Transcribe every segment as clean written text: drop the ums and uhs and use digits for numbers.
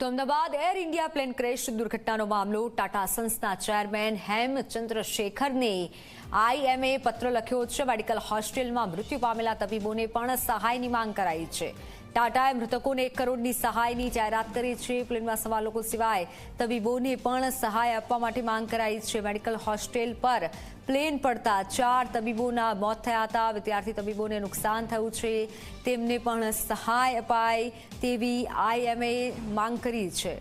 તો Ahmedabad Air India plane crash દુર્ઘટનાનો મામલો ટાટા સન્સના ચેરમેન હેમચંદ્ર શેખરને આઈએમએ પત્ર લખ્યો છે। મેડિકલ હોસ્પિટલમાં મૃત્યુ પામેલા તબીબોને પણ સહાયની માંગ કરાઈ છે। ટાટાએ મૃતકોને 1 કરોડની સહાયની જાહેરાત કરી છે। પ્લેનમાં સવાર લોકો સિવાય તબીબોને પણ સહાય આપવા માટે માંગ કરાઈ છે। મેડિકલ હોસ્પિટલ પર પ્લેન પડતા 4 તબીબોના મોત થયા હતા। વિદ્યાર્થી તબીબોને નુકસાન થયું છે, તેમને પણ સહાય અપાય તેવી આઈએમએ માંગ કરી છે।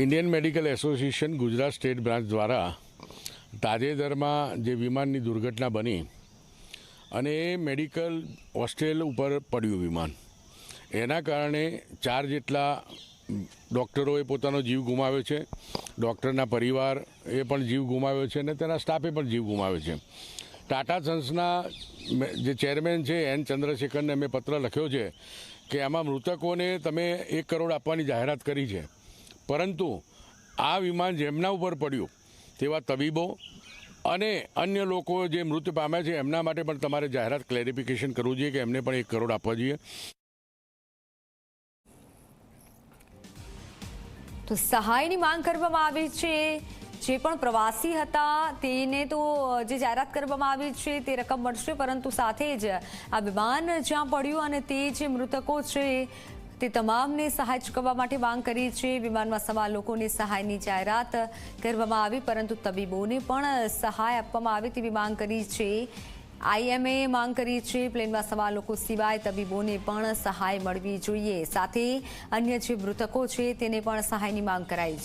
Indian medical association Gujarat state branch દ્વારા તાજેતરમાં જે વિમાનની દુર્ઘટના બની અને એ મેડિકલ હોસ્ટેલ ઉપર પડ્યું વિમાન, એના કારણે 4 જેટલા ડૉક્ટરોએ પોતાનો જીવ ગુમાવ્યો છે, ડૉક્ટરના પરિવારે પણ જીવ ગુમાવ્યો છે અને તેના સ્ટાફે પણ જીવ ગુમાવ્યો છે। ટાટા સન્સના જે ચેરમેન છે એન ચંદ્રશેખરને અમે પત્ર લખ્યો છે કે આમાં મૃતકોને તમે 1 કરોડ આપવાની જાહેરાત કરી છે, પરંતુ આ વિમાન જેમના ઉપર પડ્યું તેવા તબીબો અને અન્ય લોકો જે મૃત્યુ પામ્યા છે એમના માટે પણ તમારે જાહેરાત ક્લેરિફિકેશન કરવું જોઈએ કે એમને પણ 1 કરોડ આપવા જોઈએ। તો સહાયની માંગ કરવામાં આવી છે। જે પણ પ્રવાસી હતા તેને તો જે જાહેરાત કરવામાં આવી છે તે રકમ મળશે, પરંતુ સાથે જ આ વિમાન જ્યાં પડ્યું અને તે જે મૃતકો છે તે તમામને સહાય ચૂકવવા માટે માંગ કરી છે। વિમાનમાં સવાર લોકોને સહાયની જાહેરાત કરવામાં આવી, પરંતુ તબીબોને પણ સહાય આપવામાં આવે તેવી માંગ કરી છે। આઈએમએ માંગ કરી છે પ્લેનમાં સવાર લોકો સિવાય તબીબોને પણ સહાય મળવી જોઈએ, સાથે અન્ય જે મૃતકો છે તેને પણ સહાયની માંગ કરાઈ છે।